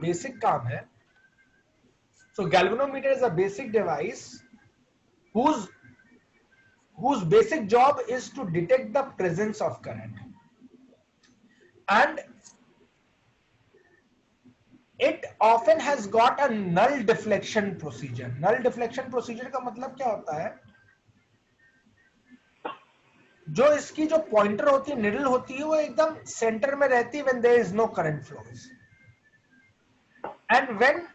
Basic काम है. So galvanometer is a basic device whose basic job is to detect the presence of current, and it often has got a null deflection procedure. Null deflection procedure का मतलब क्या होता है? जो इसकी जो पॉइंटर होती है, निडल होती है, वो एकदम सेंटर में रहती है when there is no current flows, and when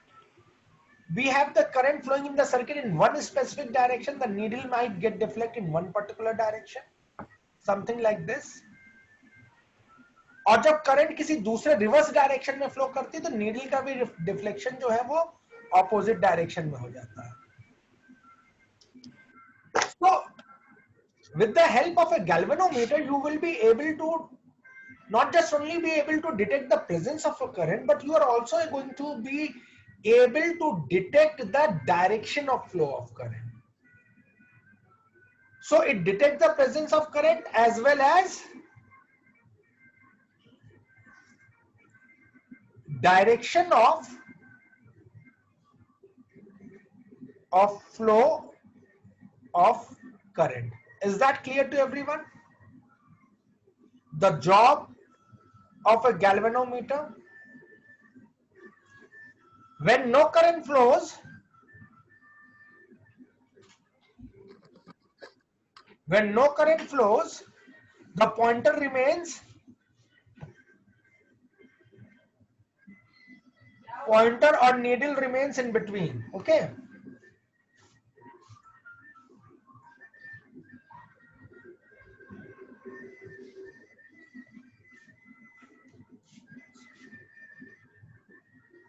we have the current flowing in the circuit in one specific direction, the needle might get deflected in one particular direction, something like this. और जब current किसी दूसरे reverse direction में flow करती है तो needle का भी डिफ्लेक्शन जो है वो ऑपोजिट डायरेक्शन में हो जाता है. So with the help of a galvanometer you will be able to not just only be able to detect the presence of a current, but you are also going to be able to detect the direction of flow of current. So it detects the presence of current as well as direction of flow of current. Is that clear to everyone? The job of a galvanometer: when no current flows, the pointer remains or needle remains in between. Okay.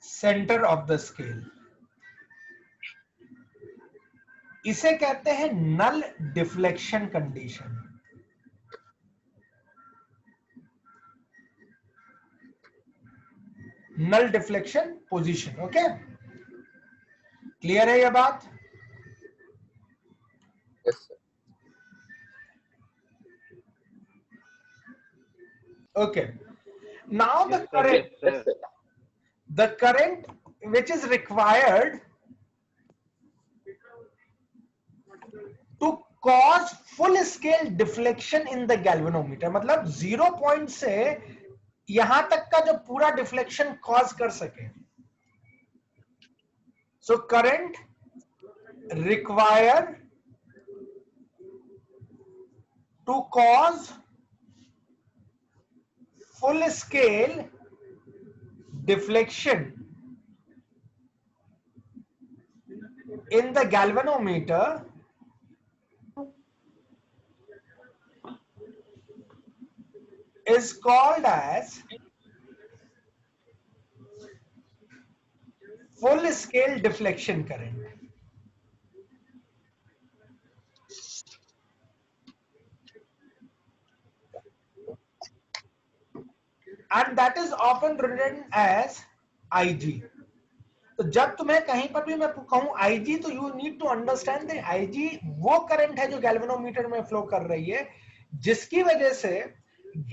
Center of the scale. इसे कहते हैं null deflection condition. Null deflection position. Okay. Clear है ये बात? Yes, sir. Okay. Now the current which is required to cause full scale deflection in the galvanometer, मतलब 0 point से यहां तक का जो पूरा डिफ्लेक्शन कॉज कर सके. So current required to cause full scale deflection in the galvanometer is called as full scale deflection current. And that is often written as IG. तो जब तुम्हें कहीं पर भी मैं कहूं IG, तो you need to understand that IG वो करंट है जो गैल्वेनोमीटर में फ्लो कर रही है, जिसकी वजह से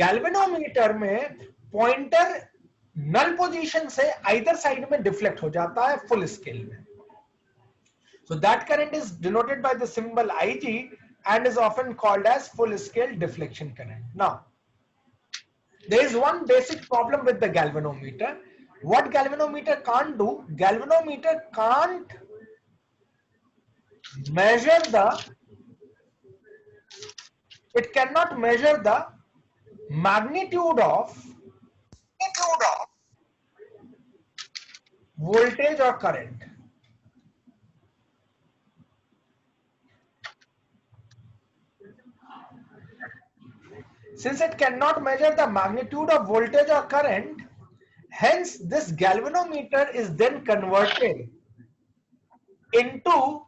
गैल्वेनोमीटर में पॉइंटर नल पोजीशन से आइदर साइड में डिफ्लेक्ट हो जाता है फुल स्केल में. So that current is denoted by the symbol IG and is often called as full scale deflection current. Now, there is one basic problem with the galvanometer. What galvanometer can't do? Galvanometer can't measure it cannot measure the magnitude of voltage or current. Since it cannot measure the magnitude of voltage or current, hence this galvanometer is then converted into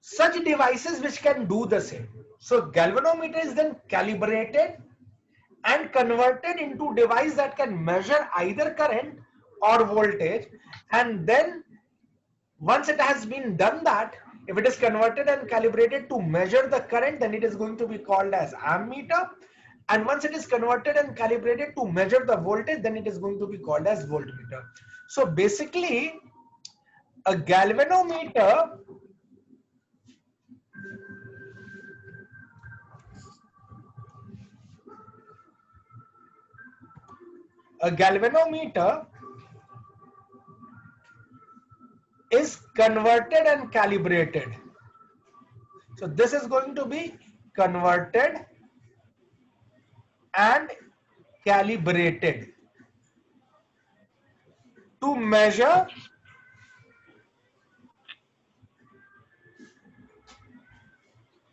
such devices which can do the same. So galvanometer is then calibrated and converted into device that can measure either current or voltage, and then once it has been done that, if it is converted and calibrated to measure the current, then it is going to be called as ammeter, And once it is converted and calibrated to measure the voltage, then it is going to be called as voltmeter. So basically, a galvanometer is converted and calibrated. So this is going to be converted and calibrated to measure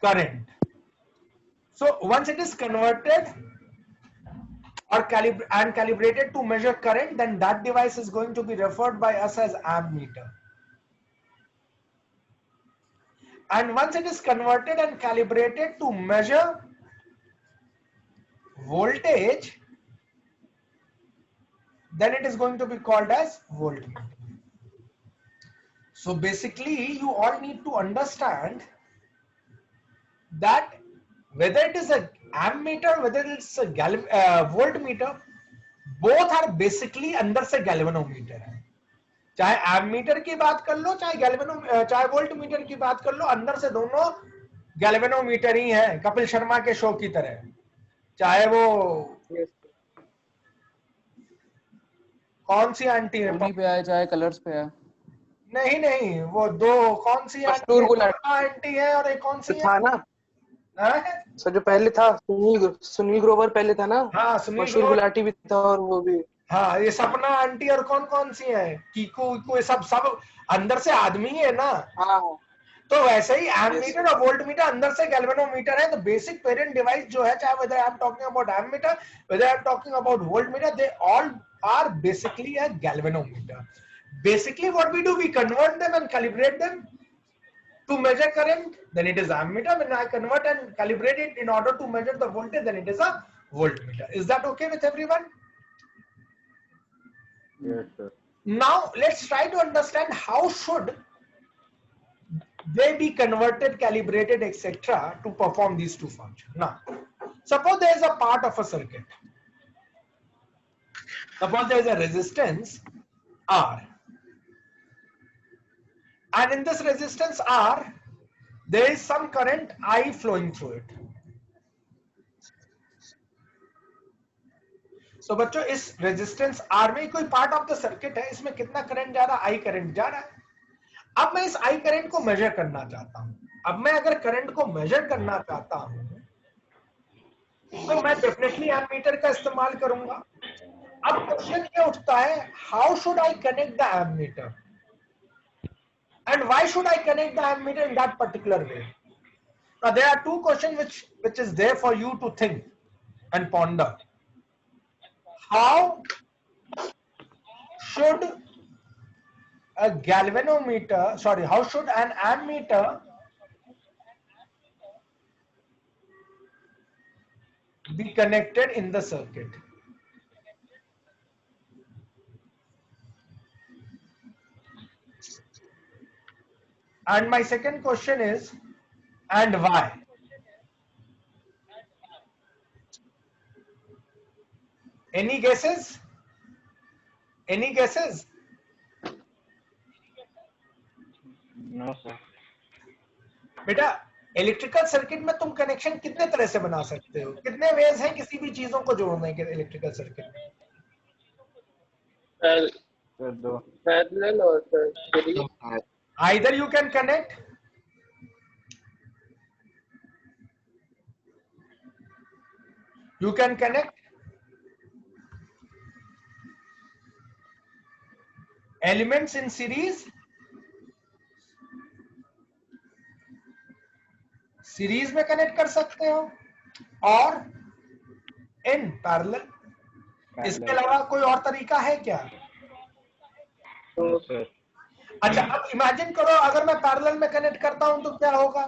current. So once it is converted or calibrated to measure current, then that device is going to be referred by us as ammeter. And once it is converted and calibrated to measure voltage, then it is going to be called as voltmeter. So basically, you all need to understand that whether it is a ammeter, whether it's a voltmeter, both are basically अंदर से galvanometer है. चाहे ammeter की बात कर लो, चाहे voltmeter की बात कर लो, अंदर से दोनों galvanometer ही है, कपिल शर्मा के शो की तरह. चाहे वो कौन सी आंटी है, पे आए चाहे कलर्स पे आए. नहीं वो दो कौन सी आंटी है और एक कौन सी था ना सर जो पहले था सुनील ग्रोवर पहले था ना. हाँ, मशहूर गुलाटी भी था और वो भी. हाँ, ये सपना आंटी और कौन सी है, कीको सब अंदर से आदमी है ना. हाँ. तो वैसे ही एमीटर और वोल्टमीटर अंदर से गैल्वेनोमीटर है. तो बेसिक पेरेंट डिवाइस जो है, चाहे whether I am talking about ammeter, whether I am talking about voltmeter, they all are basically a galvanometer. Basically what we do, we convert them and calibrate them to measure current, then it is ammeter. When I convert and calibrate it in order to measure the voltage, then it is a voltmeter. Is that okay with everyone? Yes, sir. Now let's try to understand how should they be converted, calibrated, etc. to perform these two functions. Now, suppose there is a part of a circuit. Suppose there is a resistance R. And in this resistance R, there is some current I flowing through it. So बच्चों, इस resistance R में कोई part of the circuit है, इसमें कितना current जा रहा है? I current जा रहा है. अब मैं इस I current को measure करना चाहता हूं. अब मैं अगर current को measure करना चाहता हूं, तो मैं definitely ammeter का इस्तेमाल करूंगा. अब क्वेश्चन ये उठता है, how should I connect the ammeter? And why should I connect the ammeter in that particular way? Now there are two questions which is there for you to think and ponder. How should a galvanometer, sorry, how should an ammeter be connected in the circuit? And my second question is, and why? Any guesses? Any guesses? No, sir. बेटा, electrical circuit में तुम connection कितने तरह से बना सकते हो? कितने वेज हैं किसी भी चीजों को जोड़ने के इलेक्ट्रिकल सर्किट में? पैरेलल और series. Either you can connect elements in series में कनेक्ट कर सकते हो और in parallel. इसके अलावा कोई और तरीका है क्या? अच्छा, अब इमेजिन करो अगर मैं पैरेलल में कनेक्ट करता हूं तो क्या होगा,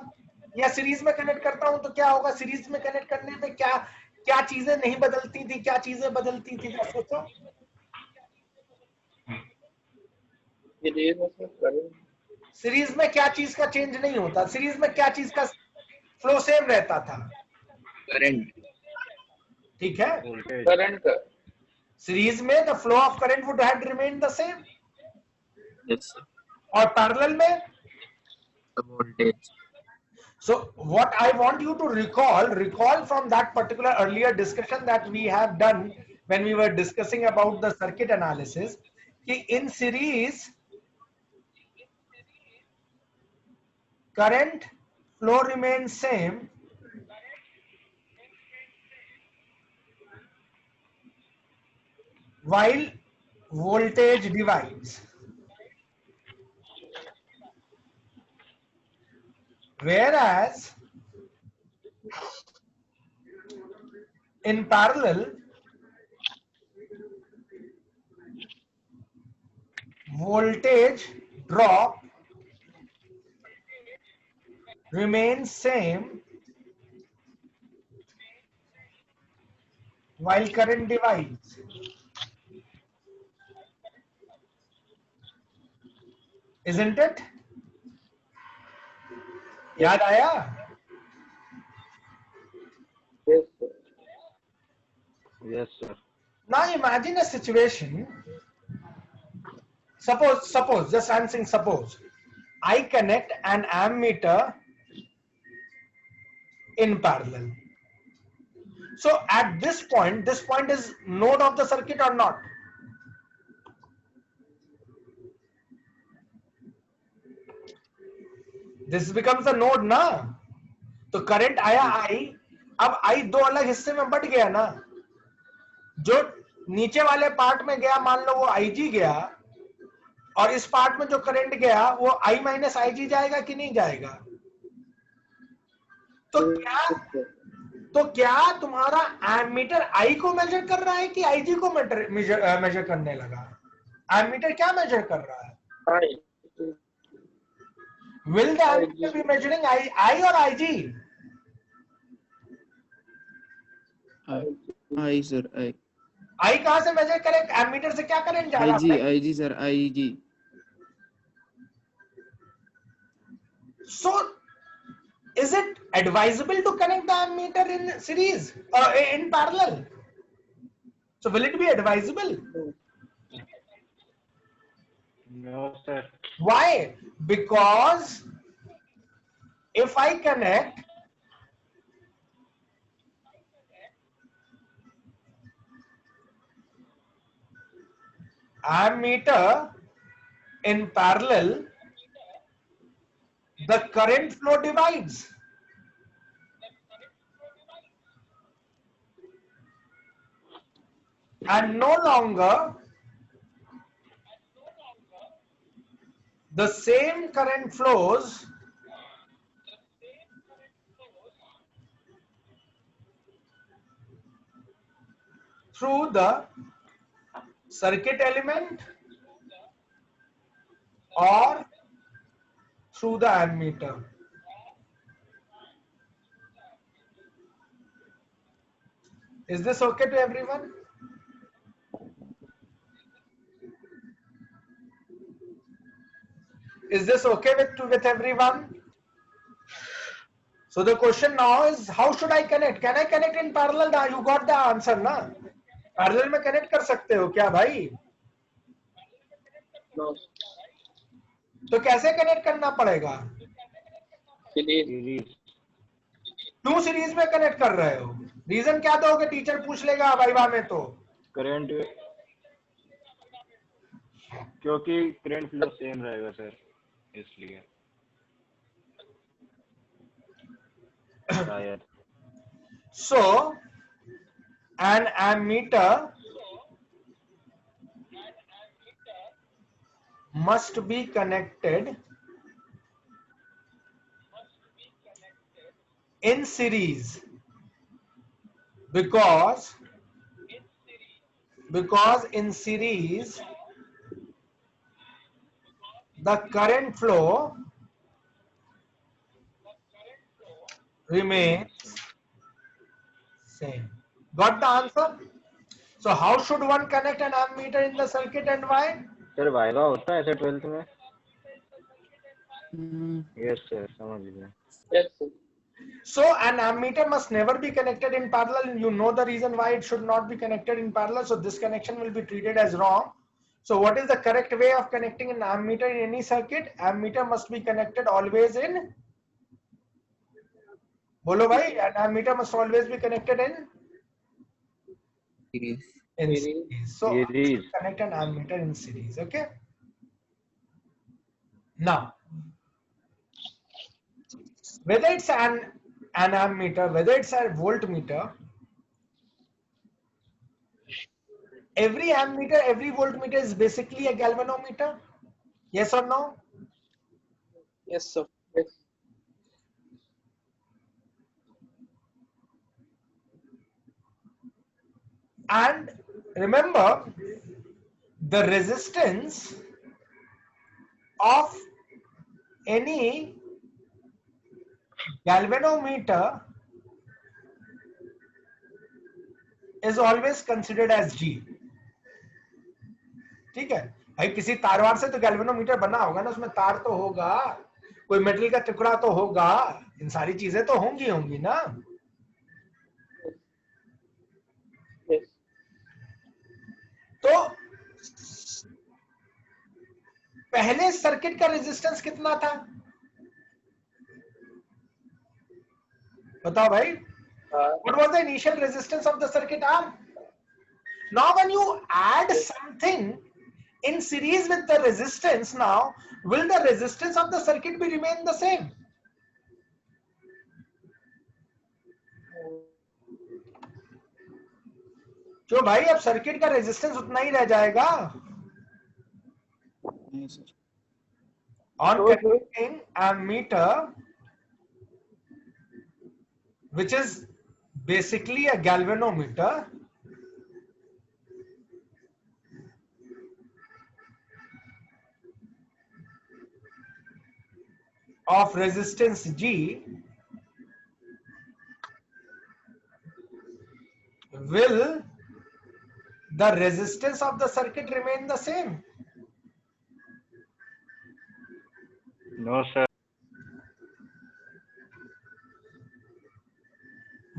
या सीरीज में कनेक्ट करता हूं तो क्या होगा. सीरीज में कनेक्ट करने में क्या चीजें नहीं बदलती थी, क्या चीजें बदलती थी, क्या सोचो. सीरीज में क्या चीज का चेंज नहीं होता, सीरीज में क्या चीज का फ्लो सेम रहता था? करंट. ठीक है, करंट सीरीज में the flow of current would have remain the same, Yes, sir. और पैरेलल में The voltage. so what I want you to recall from that particular earlier discussion that we have done when we were discussing about the circuit analysis कि in series current flow remains same while voltage divides, whereas in parallel voltage drop remains same while current divides. Isn't it? याद आया? yes sir. Yes, sir. Now imagine a situation. Suppose, just I'm saying suppose, I connect an ammeter in parallel. So at this point is node of the circuit or not? This becomes a node ना, तो current आया I, अब I दो अलग हिस्से में but गया ना, जो नीचे वाले पार्ट में गया मान लो वो IG गया, और इस पार्ट में जो करंट गया वो I माइनस IG जाएगा कि नहीं जाएगा? तो क्या तुम्हारा एमीटर I को मेजर कर रहा है कि IG को मेजर करने लगा? एमीटर क्या मेजर कर रहा है? Will the ammeter be measuring I or IG? I sir, I. I कहां से मेजर करे? एमीटर से क्या करंट जा रहा है? IG sir, IG. So is it advisable to connect the ammeter in series or in parallel? So will it be advisable? No, sir. Why? Because if I connect ammeter in parallel, the current flow divides. And no longer the same current flows through the circuit element or through the ammeter. Is this okay to everyone? Is this okay with everyone? So the question now is, how should I connect? Can I connect in parallel? Now you got the answer ना? Parallel में connect कर सकते हो क्या भाई? No. तो कैसे connect करना पड़ेगा? Series. क्यों सीरीज में कनेक्ट कर रहे हो? रीजन क्या दोगे? टीचर पूछ लेगा वाइवा में तो। करंट, क्योंकि करंट फ्लो सेम रहेगा सर, इसलिए शायद। So an ammeter must be connected in series because in series the current flow remains same. Got the answer? So how should one connect an ammeter in the circuit and why? Sir viva होता है ऐसे 12th में? Yes sir, समझ गया। Yes sir. So an ammeter must never be connected in parallel, and you know the reason why it should not be connected in parallel. So this connection will be treated as wrong. So what is the correct way of connecting an ammeter in any circuit? Ammeter must be connected always in, bolo bhai, an ammeter must always be connected in series. series. So connect an ammeter in series. Okay. Now, whether it's an ammeter, whether it's a voltmeter, every ammeter, every voltmeter is basically a galvanometer. Yes or no? Yes, sir. Yes. And remember, the resistance of any galvanometer is always considered as G. ठीक है भाई, किसी तारवार से तो galvanometer बना होगा ना, उसमें तार तो होगा, कोई मेटल का टुकड़ा तो होगा, इन सारी चीजें तो होंगी ना. Yes. तो पहले सर्किट का रेजिस्टेंस कितना था बताओ भाई? What was the initial resistance of the circuit R? Now when you add something in series with the resistance, now will the resistance of the circuit be remain the same? क्यों भाई, अब circuit का resistance उतना ही रह जाएगा. Yes, sir. On connecting ammeter, which is basically a galvanometer, of resistance G, will the resistance of the circuit remain the same? No, sir.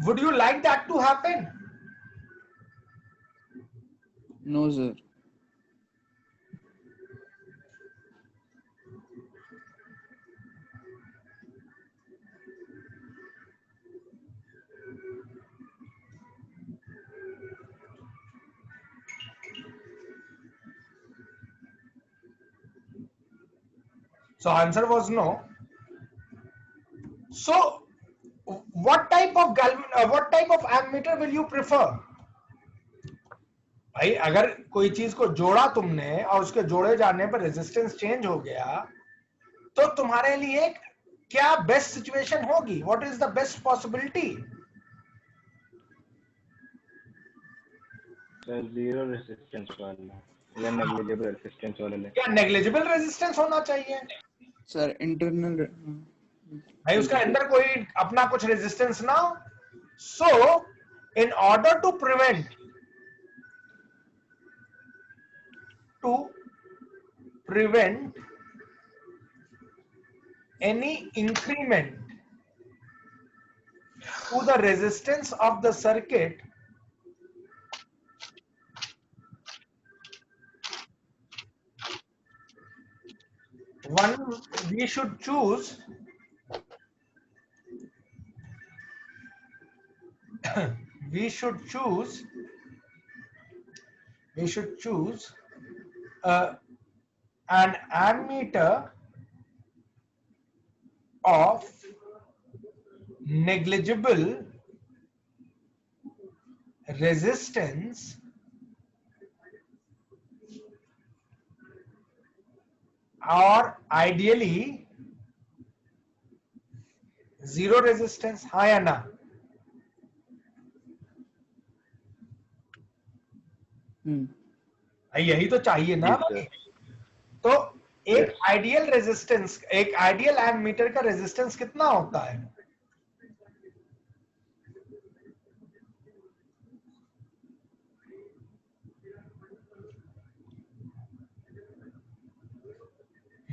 Would you like that to happen? No, sir. So answer was no. So what type of ammeter will you prefer? भाई अगर कोई चीज को जोड़ा तुमने और उसके जोड़े जाने पर रेजिस्टेंस चेंज हो गया, तो तुम्हारे लिए क्या बेस्ट सिचुएशन होगी? What is the best possibility? Zero resistance वाला या नेग्लिजिबल रेजिस्टेंस वाला ले. क्या नेग्लिजिबल रेजिस्टेंस होना चाहिए? सर इंटरनल भाई उसका अंदर कोई अपना कुछ रेजिस्टेंस ना हो. So in order to prevent any increment to the resistance of the circuit, we should choose an ammeter of negligible resistance or ideally zero resistance. हाँ या ना? यही तो चाहिए ना भाई. तो एक आइडियल रेजिस्टेंस, एक आइडियल एमीटर का रेजिस्टेंस कितना होता है?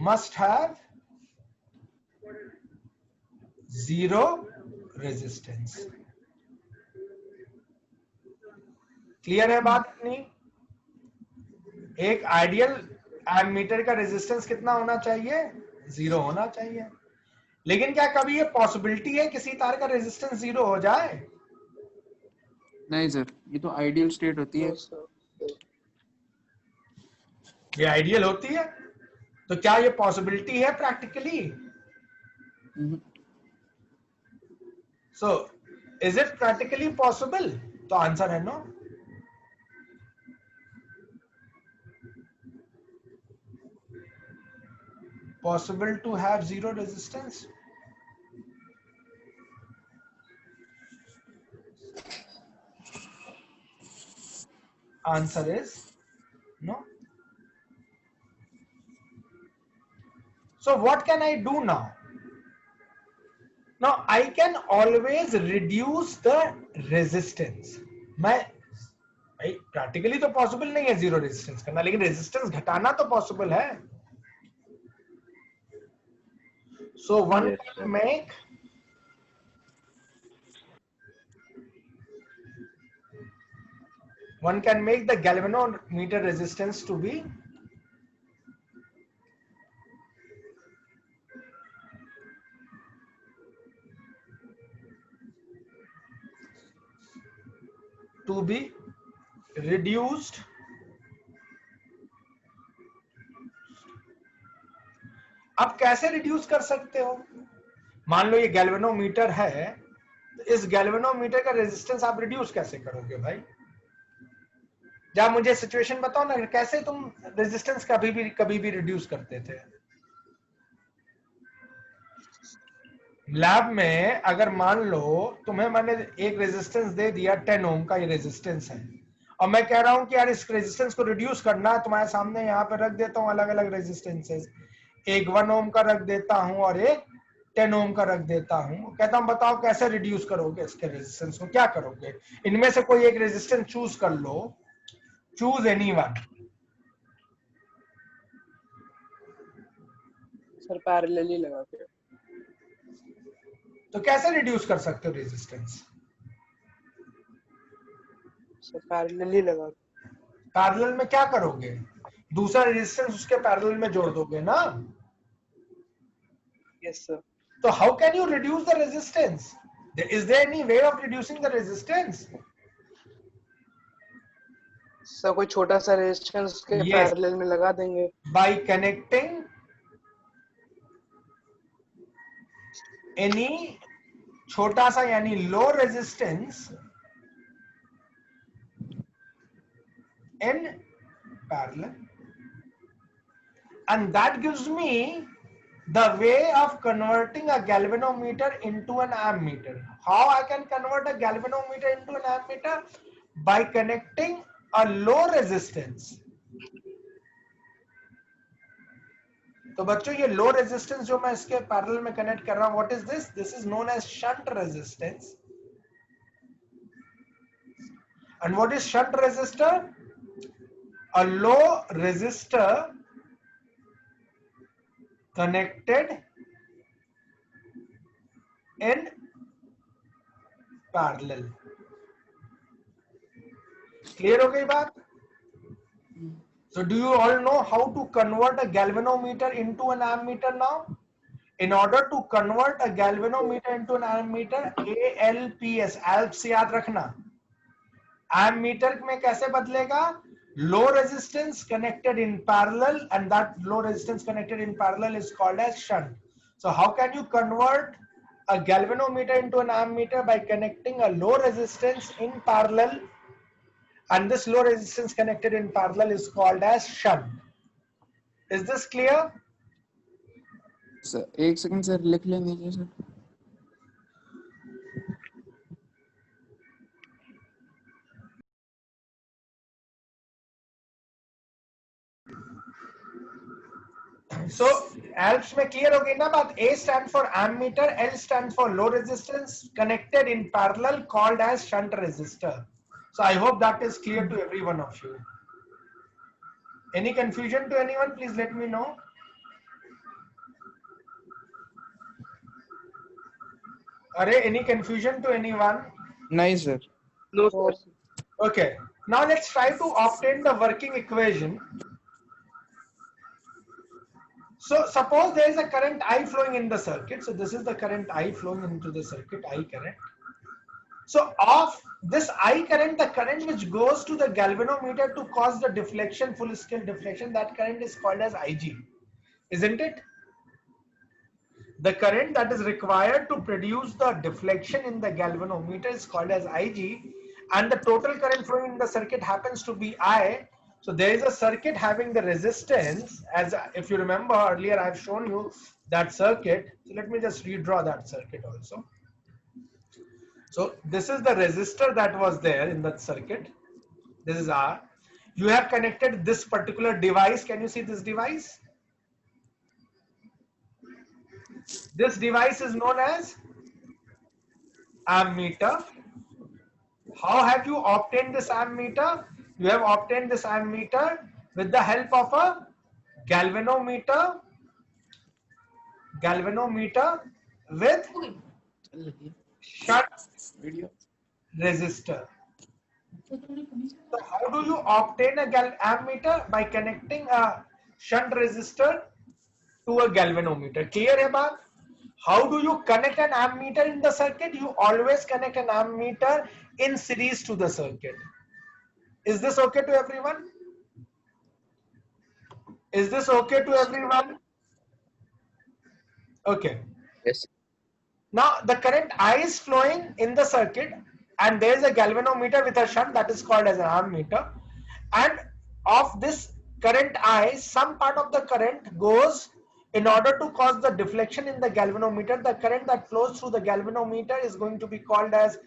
must have 0 resistance. क्लियर है बात इतनी? एक आइडियल एमीटर का रेजिस्टेंस कितना होना चाहिए? 0 होना चाहिए। लेकिन क्या कभी ये पॉसिबिलिटी है किसी तार का रेजिस्टेंस 0 हो जाए? नहीं सर, ये तो आइडियल स्टेट होती है। ये आइडियल होती है, तो क्या ये पॉसिबिलिटी है practically? So is it practically possible? तो आंसर है no. Possible to have zero resistance? Answer is no. So what can I do now? Now I can always reduce the resistance. मैं भाई प्रैक्टिकली तो possible नहीं है zero resistance करना, लेकिन resistance घटाना तो पॉसिबल है। So one can make the galvanometer resistance to be reduced अब कैसे रिड्यूस कर सकते हो? मान लो ये गैल्वेनोमीटर है, तो इस गैल्वेनोमीटर का रेजिस्टेंस आप रिड्यूस कैसे करोगे भाई? जब मुझे सिचुएशन बताओ ना, कैसे तुम रेजिस्टेंस कभी भी रिड्यूस करते थे? लैब में अगर मान लो तुम्हें मैंने एक रेजिस्टेंस दे दिया 10 ओम का, ये रेजिस्टेंस है, और मैं कह रहा हूं कि यार इस रेजिस्टेंस को रिड्यूस करना है, तुम्हारे सामने यहाँ पे रख देता हूं अलग अलग रेजिस्टेंसेस, एक 1 ओम का रख देता हूं और एक 10 ओम का रख देता हूं। कहता हूं बताओ कैसे रिड्यूस करोगे इसके रेजिस्टेंस को, क्या करोगे? इनमें से कोई एक रेजिस्टेंस चूज कर लो, चूज एनीवन। सर पैरेलली लगा के। तो कैसे रिड्यूस कर सकते हो रेजिस्टेंस? सर पैरेलली लगा के। पैरेलल में क्या करोगे? दूसरा रेजिस्टेंस उसके पैरेलल में जोड़ दोगे ना? Yes sir. तो how can you reduce the resistance? Is there any way of reducing the resistance? Sir कोई छोटा सा रेजिस्टेंस उसके पैरेलल में लगा देंगे बाय कनेक्टिंग एनी छोटा सा यानी low resistance in parallel, and that gives me the way of converting a galvanometer into an ammeter. How I can convert a galvanometer into an ammeter? By connecting a low resistance. तो बच्चों ये low resistance जो मैं इसके parallel में connect कर रहा हूं, what is this? This is known as shunt resistance. And what is shunt resistor? A low resistor connected in parallel. Clear हो गई बात? So do you all know how to convert a galvanometer into an ammeter now? In order to convert a galvanometer into an ammeter, ALPS, ALPS याद रखना। ammeter में कैसे बदलेगा? Low resistance connected in parallel, and that low resistance connected in parallel is called as shunt. So how can you convert a galvanometer into an ammeter? By connecting a low resistance in parallel, and this low resistance connected in parallel is called as shunt. Is this clear? Sir एक second sir, लिख लेंगे sir. So ALPS में clear हो गई ना बात? A stand for ammeter, L stand for low resistance connected in parallel, called as shunt resistor. So I hope that is clear to every one of you. Any confusion to anyone? Please let me know. Array, any confusion to anyone? Nice, sir. No, sir. Okay. Now let's try to obtain the working equation. So suppose there is a current I flowing in the circuit. So this is the current I flowing into the circuit, I current. So of this I current, the current which goes to the galvanometer to cause the deflection, full scale deflection, that current is called as Ig, isn't it? The current that is required to produce the deflection in the galvanometer is called as Ig, and the total current flowing in the circuit happens to be I. So there is a circuit having the resistance, as if you remember earlier I've shown you that circuit. So let me just redraw that circuit also. So this is the resistor that was there in that circuit. This is R. You have connected this particular device. Can you see this device? This device is known as ammeter. How have you obtained this ammeter? You have obtained this ammeter with the help of a galvanometer with shunt resistor. So how do you obtain a ammeter? By connecting a shunt resistor to a galvanometer. Clear hai baat? How do you connect an ammeter in the circuit? You always connect an ammeter in series to the circuit. Is this okay to everyone? Is this okay to everyone? Okay. Yes. Now the current I is flowing in the circuit, and there is a galvanometer with a shunt that is called as an ammeter, and of this current I, some part of the current goes in order to cause the deflection in the galvanometer. The current that flows through the galvanometer is going to be called as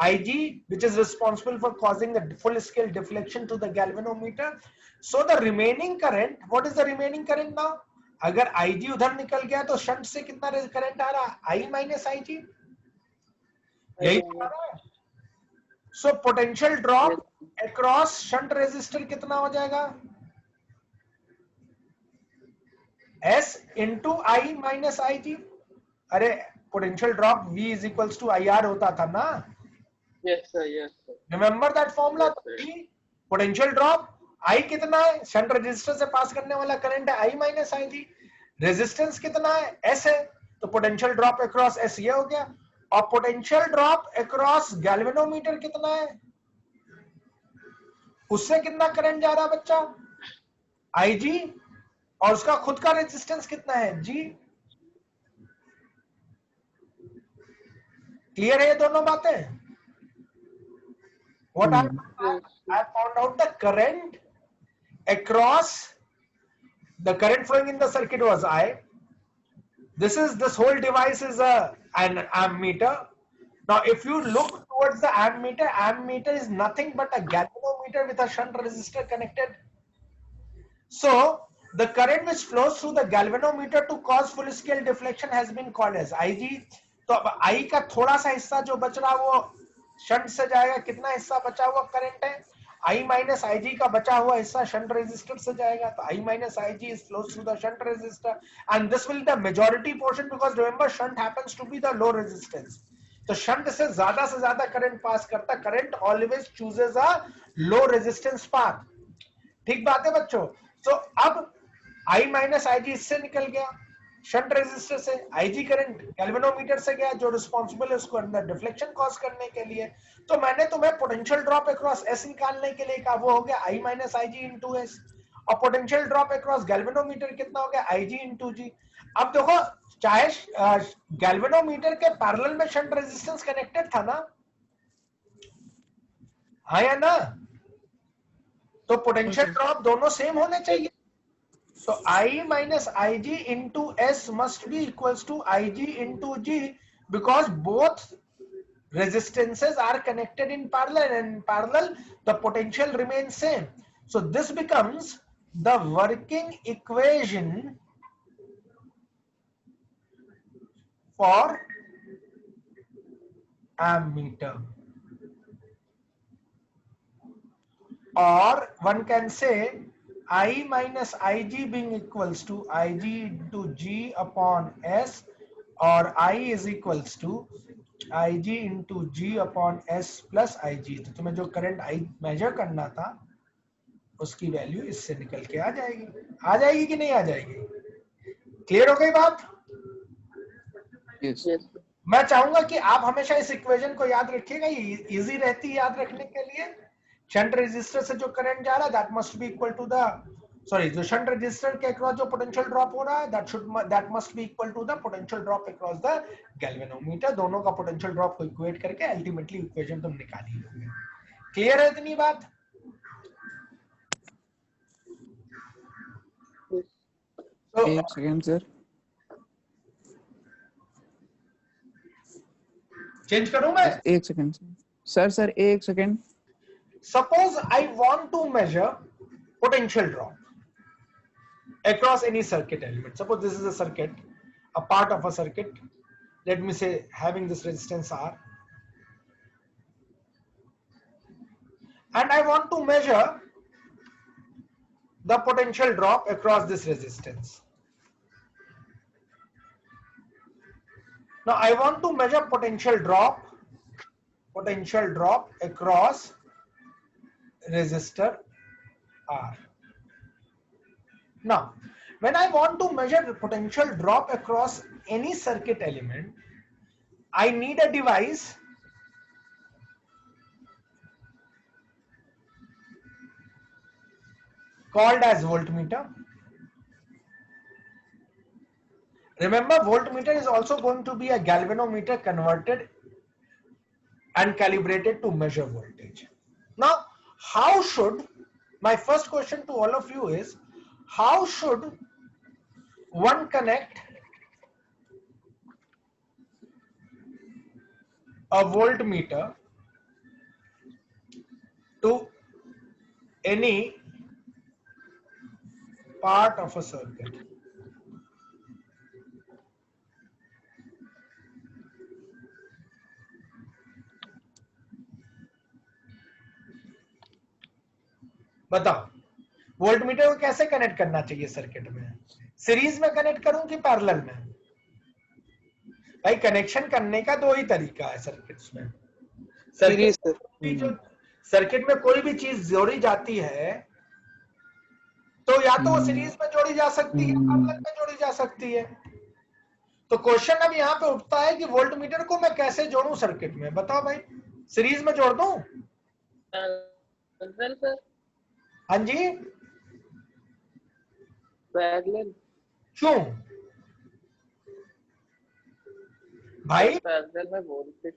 Ig, which is responsible for causing the full scale deflection to the galvanometer. So the remaining current, what is the remaining current now? अगर Ig उधर निकल गया तो shunt से कितना current आ रहा? I minus Ig. यही आ रहा है. So potential drop across shunt resistor कितना हो जाएगा? S into I minus Ig. अरे potential drop V is equals to IR होता था ना? Yes, sir. Yes, sir. Remember that formula? Yes, potential drop I कितना है? शंट रेजिस्टर से पास करने वाला करंट है I minus Ig. रेजिस्टेंस कितना है? S है. तो पोटेंशियल ड्रॉप अक्रॉस S ये हो गया. और पोटेंशियल ड्रॉप अक्रॉस गैल्वेनोमीटर कितना है? उससे कितना करंट जा रहा है बच्चा? Ig. और उसका खुद का रेजिस्टेंस कितना है? G. क्लियर है ये दोनों बातें? What I found out the current across the current flowing in the circuit was I. This whole device is an ammeter. Now, if you look towards the ammeter is nothing but a galvanometer with a shunt resistor connected. So, the current which flows through the galvanometer to cause full scale deflection has been called as Ig. तो अब I का थोड़ा सा हिस्सा जो बच रहा वो शंट से जाएगा. कितना हिस्सा बचा हुआ करंट है? I minus Ig का बचा हुआ हिस्सा शंट रेजिस्टर से जाएगा. तो I minus Ig is flows through the shunt resistor, and this will be the majority portion because remember shunt happens to be the low resistance. तो shunt से ज्यादा करंट पास करता. Current always chooses a low resistance path. ठीक बात है बच्चों? तो अब I minus Ig इससे निकल गया शंट रेजिस्टर से. Ig करंट गैल्वेनोमीटर से गया जो रिस्पांसिबल है उसको अंदर डिफ्लेक्शन कॉज करने के लिए. तो मैंने तुम्हें पोटेंशियल ड्रॉप अक्रॉस S निकालने के लिए कहा. वो हो गया I minus Ig into S. और पोटेंशियल ड्रॉप अक्रॉस गैल्वेनोमीटर कितना हो गया? Ig into G. अब देखो चाहे गैल्वेनोमीटर के पैरेलल में शंट रेजिस्टेंस कनेक्टेड था ना? हाँ या ना? तो पोटेंशियल ड्रॉप दोनों सेम होने चाहिए. So I minus Ig into S must be equals to Ig into G because both resistances are connected in parallel, and in parallel the potential remains same. So this becomes the working equation for ammeter. Or one can say I minus Ig being equals to Ig into G upon S, or I is equals to IG into G upon S plus IG। तो तुम्हें जो current I major करना था उसकी value इससे निकल के आ जाएगी कि नहीं आ जाएगी? क्लियर हो गई बात? Yes. Yes. मैं चाहूंगा कि आप हमेशा इस इक्वेशन को याद रखिएगा, ये इजी रहती है याद रखने के लिए। शंट रेजिस्टर से जो करंट जा रहा है that must be equal to the जो शंट रेजिस्टर के अक्रॉस जो पोटेंशियल ड्रॉप हो रहा है that must be equal to the potential drop across the galvanometer. दोनों का पोटेंशियल ड्रॉप को इक्वेट करके अल्टीमेटली इक्वेशन तुम निकाल ही लोगे। क्लियर है इतनी बात? तो एक सेकंड सर। चेंज करूं मैं? एक सेकंड सर एक second. Suppose I want to measure potential drop across any circuit element. Suppose this is a circuit, a part of a circuit. Let me say having this resistance R. And I want to measure the potential drop across this resistance. Now I want to measure potential drop across resistor R. Now, when I want to measure the potential drop across any circuit element, I need a device called as voltmeter. Remember, voltmeter is also going to be a galvanometer converted and calibrated to measure voltage. Now, how should, my first question to all of you is, how should one connect a voltmeter to any part of a circuit? बताओ, voltmeter को कैसे connect करना चाहिए circuit में? Series में connect करूं कि parallel में? भाई कनेक्शन करने का दो ही तरीका है सर्किट्स में। सर्किट में कोई भी चीज जोड़ी जाती है तो या तो वो सीरीज में जोड़ी जा सकती है, पैरेलल में जोड़ी जा सकती है। तो क्वेश्चन अब यहाँ पे उठता है कि वोल्टमीटर को मैं कैसे जोड़ूं सर्किट में? बताओ भाई, सीरीज में जोड़ दूं? हाँ जी, पैरेलल। क्यों भाई? पैरेलल में वोल्टेज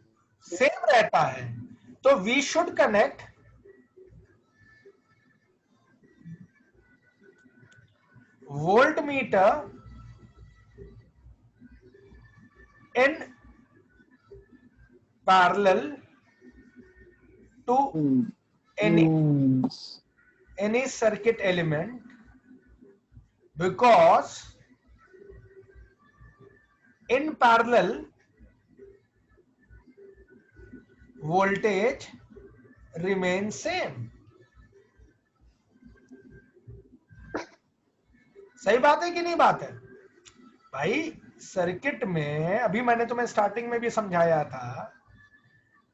सेम रहता है, तो we should connect voltmeter in parallel to any circuit element, because in parallel voltage remains same. सही बात है कि नहीं बात है भाई? सर्किट में अभी मैंने तुम्हें स्टार्टिंग में भी समझाया था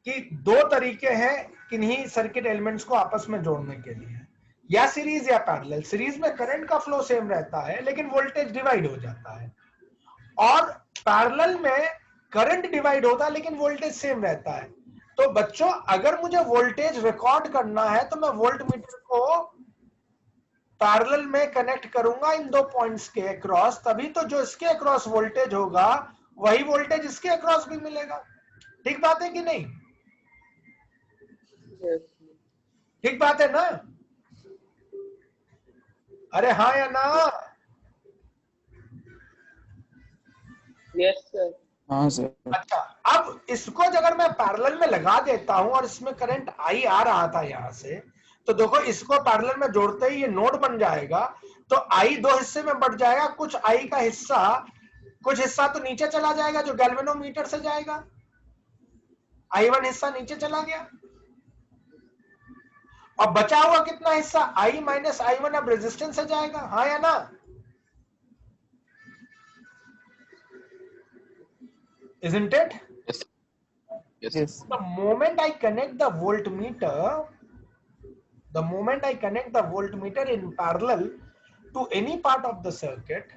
कि दो तरीके हैं किन्हीं सर्किट एलिमेंट्स को आपस में जोड़ने के लिए, या सीरीज या पैरेलल। सीरीज में करंट का फ्लो सेम रहता है लेकिन वोल्टेज डिवाइड हो जाता है, और पैरेलल में करंट डिवाइड होता है लेकिन वोल्टेज सेम रहता है। तो बच्चों, अगर मुझे वोल्टेज रिकॉर्ड करना है तो मैं वोल्टमीटर को पैरेलल में कनेक्ट करूंगा इन दो पॉइंट्स के अक्रॉस, तभी तो जो इसके अक्रॉस वोल्टेज होगा वही वोल्टेज इसके अक्रॉस भी मिलेगा। ठीक बात है कि नहीं? ठीक बात है ना? अरे हाँ या ना? Yes sir. हाँ सर। अच्छा, अब इसको अगर मैं पैरेलल में लगा देता हूं और इसमें करंट आई आ रहा था यहां से, तो देखो इसको पैरेलल में जोड़ते ही ये नोड बन जाएगा, तो आई दो हिस्से में बढ़ जाएगा। कुछ आई का हिस्सा, कुछ हिस्सा तो नीचे चला जाएगा जो गैल्वेनोमीटर से जाएगा, I1 हिस्सा नीचे चला गया, और बचा हुआ कितना हिस्सा I माइनस I1 अब रेजिस्टेंस से जाएगा। हाँ या ना? Isn't it? Yes. The moment I connect the voltmeter, in parallel to any part of the circuit,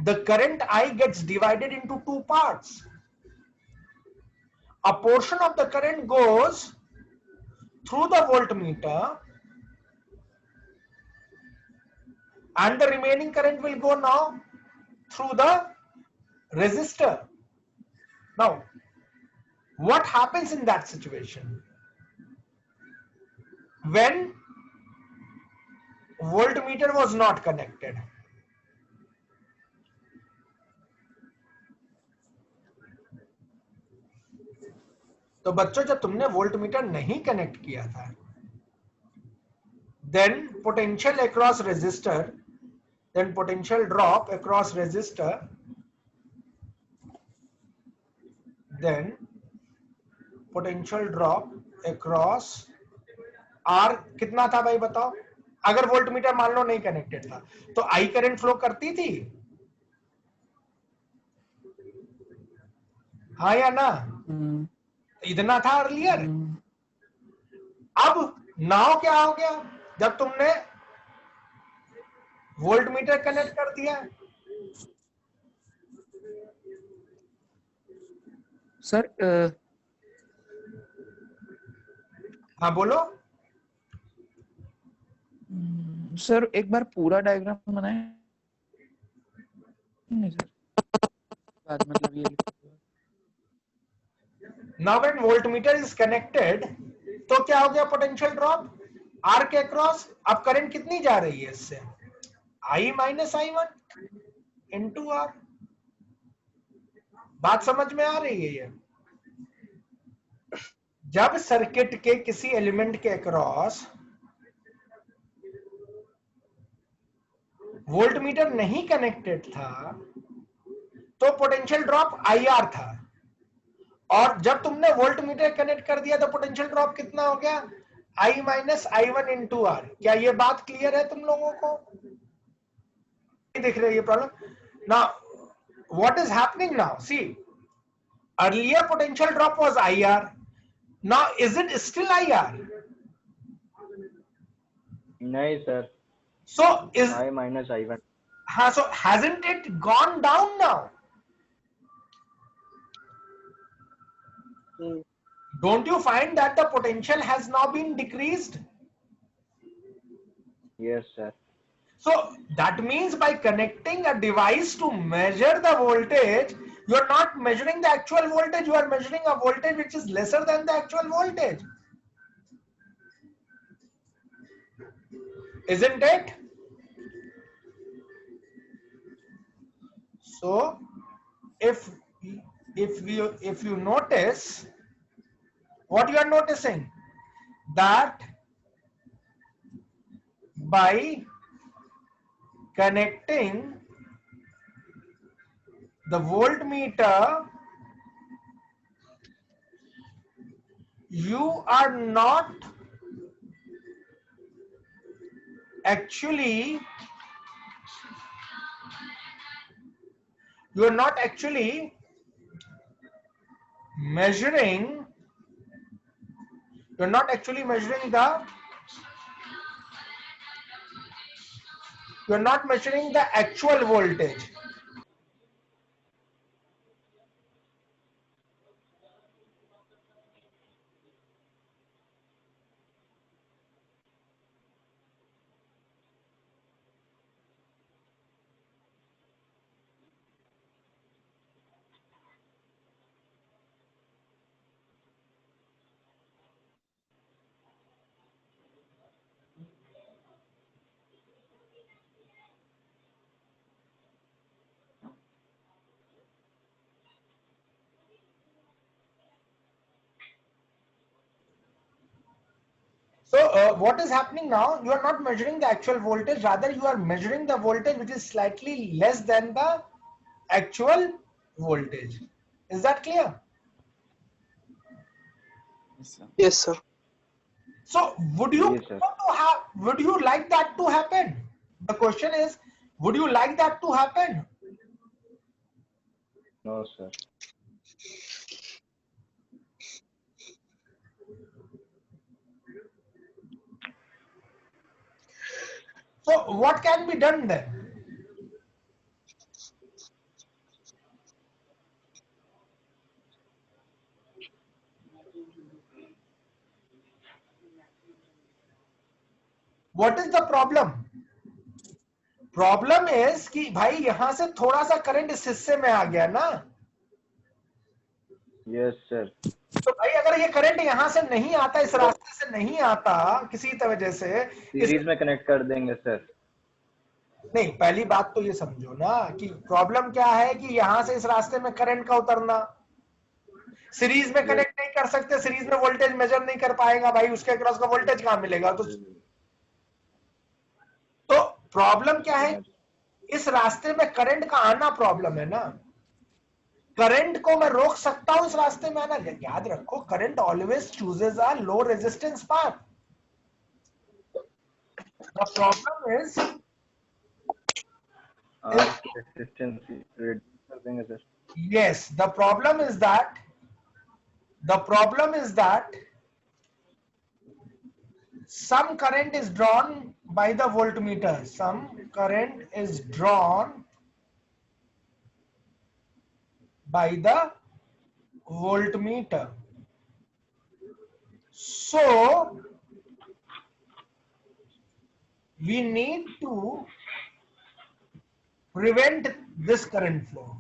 the current I gets divided into two parts. A portion of the current goes through the voltmeter and the remaining current will go now through the resistor. Now, what happens in that situation? When voltmeter was not connected, तो बच्चों जब तुमने voltmeter नहीं connect किया था, then potential across resistor, then potential drop across resistor, then potential drop across R कितना था भाई बताओ? अगर वोल्टमीटर मान लो नहीं कनेक्टेड था तो I करंट फ्लो करती थी, हाँ या ना? इतना था अर्लियर। अब नाउ क्या हो गया जब तुमने वोल्टमीटर कनेक्ट कर दिया? सर हाँ बोलो सर, एक बार पूरा डायग्राम बनाए नहीं सर, बाद मतलब ये now when voltmeter is connected तो क्या हो गया? पोटेंशियल ड्रॉप आर के अक्रॉस। अब करंट कितनी जा रही है इससे? I minus I1 into R. बात समझ में आ रही है? ये जब सर्किट के किसी एलिमेंट के अक्रॉस वोल्टमीटर नहीं कनेक्टेड था तो पोटेंशियल ड्रॉप IR था, और जब तुमने वोल्टमीटर कनेक्ट कर दिया तो पोटेंशियल ड्रॉप कितना हो गया? I minus I1 into R. क्या ये बात क्लियर है तुम लोगों को? नहीं दिख रही है problem? Now what is happening now? See, earlier potential drop was IR, now is it still IR? नहीं sir, so is I minus I1. हाँ, so hasn't it gone down now? Don't you find that the potential has now been decreased? Yes sir. So that means by connecting a device to measure the voltage, you are not measuring the actual voltage, you are measuring a voltage which is lesser than the actual voltage. Isn't it? So if you notice, what you are noticing, that by connecting the voltmeter, you are not actually measuring, the actual voltage. So what is happening now? You are not measuring the actual voltage, rather you are measuring the voltage which is slightly less than the actual voltage. Is that clear? Yes sir. So would you Yes, sir. would you like that to happen? The question is, would you like that to happen? No sir. So what can be done then? What is the problem? Problem is कि भाई यहां से थोड़ा सा current इस हिस्से में आ गया ना. Yes sir. तो भाई अगर ये करंट यहां से नहीं आता, इस रास्ते से नहीं आता किसी वजह से, सीरीज में कनेक्ट कर देंगे सर. नहीं, पहली बात तो ये समझो ना कि प्रॉब्लम क्या है कि यहां से इस रास्ते में करंट का उतरना. सीरीज में कनेक्ट नहीं कर सकते, सीरीज में वोल्टेज मेजर नहीं कर पाएगा भाई, उसके अक्रॉस का वोल्टेज कहां मिलेगा? तो प्रॉब्लम क्या है? इस रास्ते में करंट का आना प्रॉब्लम है ना. करंट को मैं रोक सकता हूं इस रास्ते में आना. याद रखो, current always chooses a low resistance path. The problem is resistance कर देंगे sir. yes, the problem is that some current is drawn by the voltmeter. Some current is drawn by the voltmeter. So we need to prevent this current flow.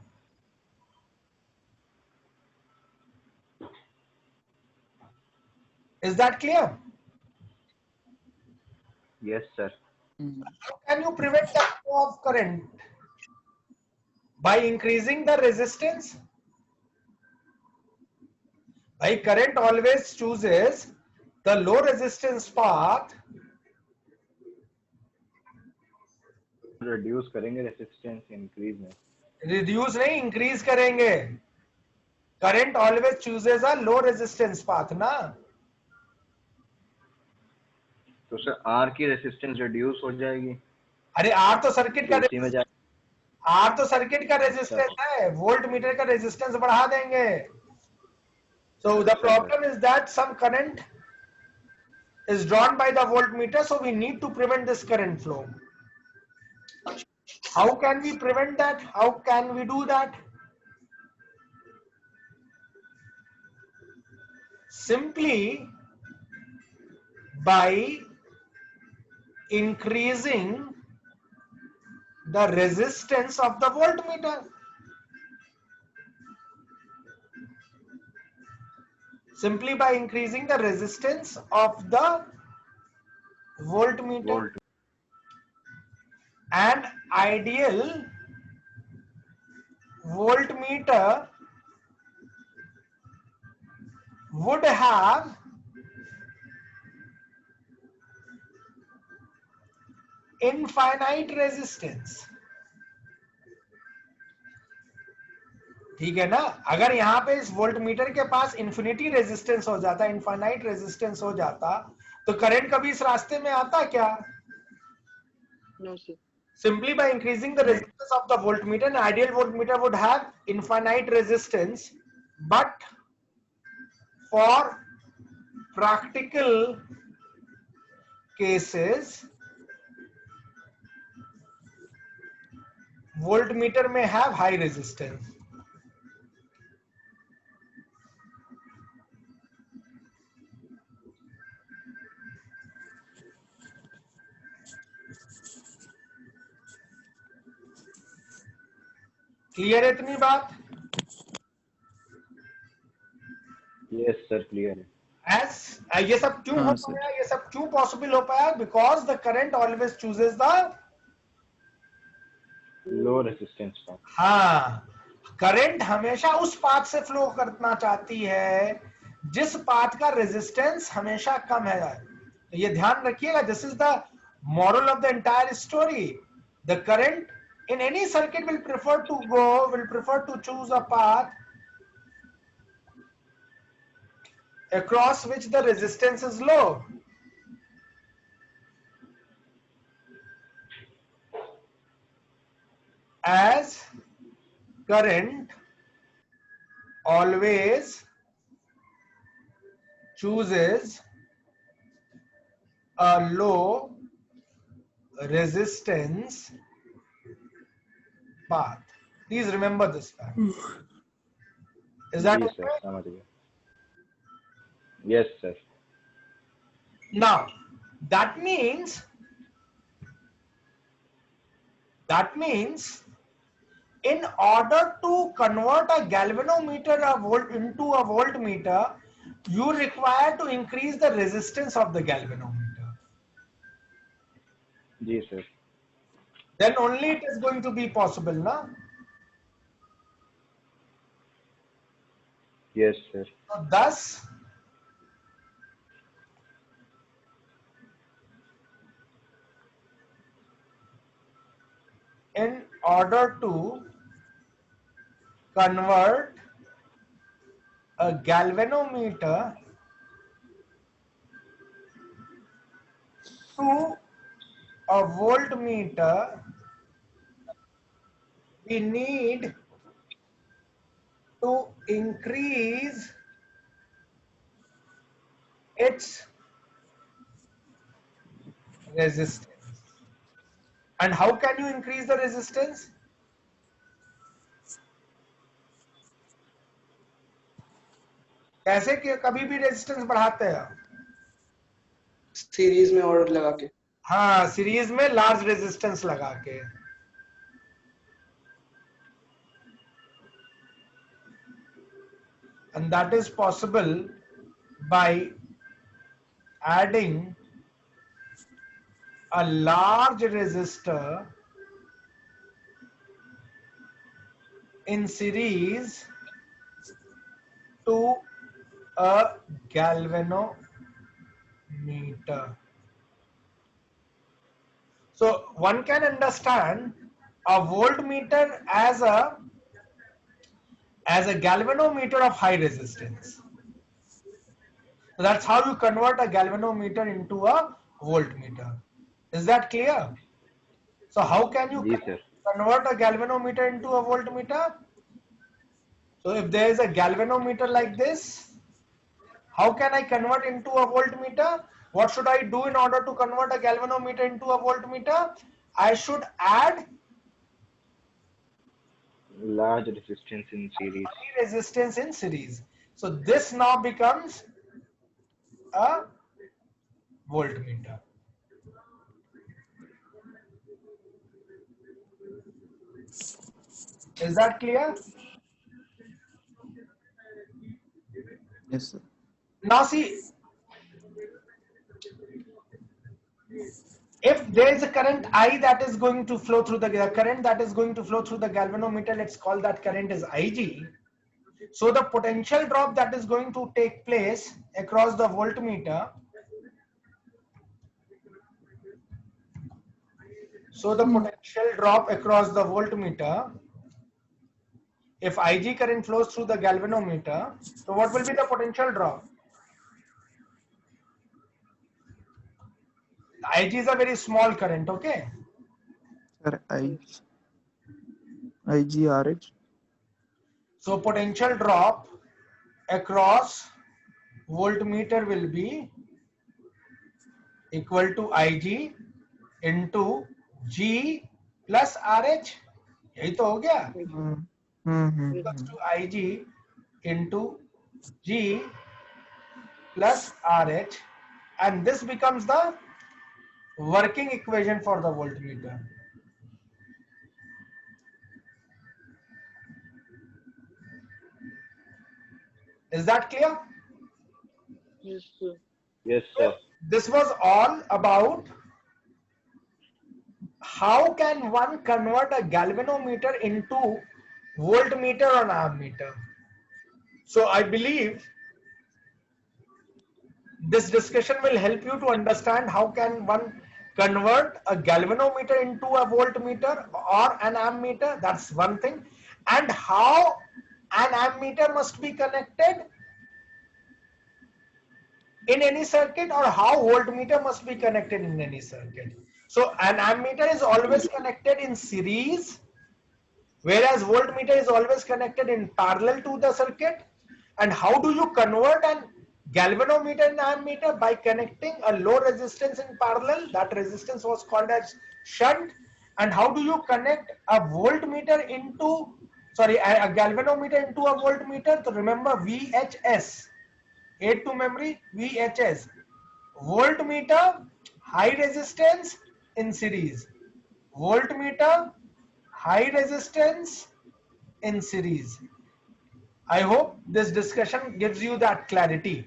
Is that clear? Yes sir. How can you prevent the flow of current? By increasing the resistance. By current always chooses the low resistance path. Reduce करेंगे resistance, increase में. Reduce नहीं, increase करेंगे. Current always chooses अ low resistance path ना. तो sir are की resistance reduce हो जाएगी. अरे आर तो सर्किट का आर तो सर्किट का रेजिस्टेंस है, वोल्ट मीटर का रेजिस्टेंस बढ़ा देंगे. So the problem is that some current is drawn by the voltmeter, so we need to prevent this current flow. How can we prevent that? How can we do that? Simply by increasing the resistance of the voltmeter. Simply by increasing the resistance of the voltmeter. An ideal voltmeter would have infinite resistance. ठीक है ना. अगर यहाँ पे इस voltmeter के पास infinity resistance हो जाता, इनफाइनाइट रेजिस्टेंस हो जाता, तो करंट कभी इस रास्ते में आता क्या? No, sir. Simply by increasing the resistance of the voltmeter, an ideal voltmeter would have infinite resistance, but for practical cases, voltmeter may have high resistance. Clear है इतनी बात? यस सर, क्लियर है. एस ये सब क्यों हो पाया, ये सब क्यों पॉसिबल हो पाया? Because the current always chooses the low resistance path. हाँ, करंट हमेशा उस पाथ से फ्लो करना चाहती है जिस पाथ का रेजिस्टेंस हमेशा कम है. तो ये ध्यान रखिएगा. This is the moral of the entire story. The current in any circuit will prefer to choose a path across which the resistance is low. As current always chooses a low resistance path. Please remember this fact. Is that जी okay? Sir समझ गया. Yes sir. Now, that means in order to convert a galvanometer into a voltmeter, you require to increase the resistance of the galvanometer. Ji sir. Then only it is going to be possible, na? Yes sir. So thus, in order to convert a galvanometer to a voltmeter, we need to increase its resistance. And how can you increase the resistance? कैसे कि कभी भी resistance बढ़ाते हैं? Series में order लगा के. हाँ, सीरीज में लार्ज रेजिस्टेंस लगा के. And that is possible by adding a large resistor in series to a galvanometer. So one can understand a voltmeter as a galvanometer of high resistance. So that's how you convert a galvanometer into a voltmeter. Is that clear? So how can you ji sir. convert a galvanometer into a voltmeter? So if there is a galvanometer like this, how can I convert into a voltmeter? What should I do in order to convert a galvanometer into a voltmeter? I should add Large resistance in series. resistance in series. So this now becomes a voltmeter. Is that clear? Yes, sir. Now see, if there is a current I that is going to flow through the current that is going to flow through the galvanometer, let's call that current is IG. So the potential drop that is going to take place across the voltmeter, if IG current flows through the galvanometer, so what will be the potential drop? IG is a very small current, okay? Sir, IGRH. So potential drop across voltmeter will be equal to IG into G plus RH. यही तो हो गया. Equals to IG into G plus RH, and this becomes the working equation for the voltmeter. Is that clear? Yes, sir. Yes sir. This was all about how can one convert a galvanometer into voltmeter or ammeter. So I believe this discussion will help you to understand how can one convert a galvanometer into a voltmeter or an ammeter. That's one thing. And how an ammeter must be connected in any circuit, or how voltmeter must be connected in any circuit. So an ammeter is always connected in series, whereas voltmeter is always connected in parallel to the circuit. And how do you convert an galvanometer and ammeter by connecting a low resistance in parallel. That resistance was called as shunt. And how do you connect a voltmeter into, sorry, a galvanometer into a voltmeter? So remember VHS, aid to memory, VHS, voltmeter, high resistance in series, voltmeter, high resistance in series. I hope this discussion gives you that clarity.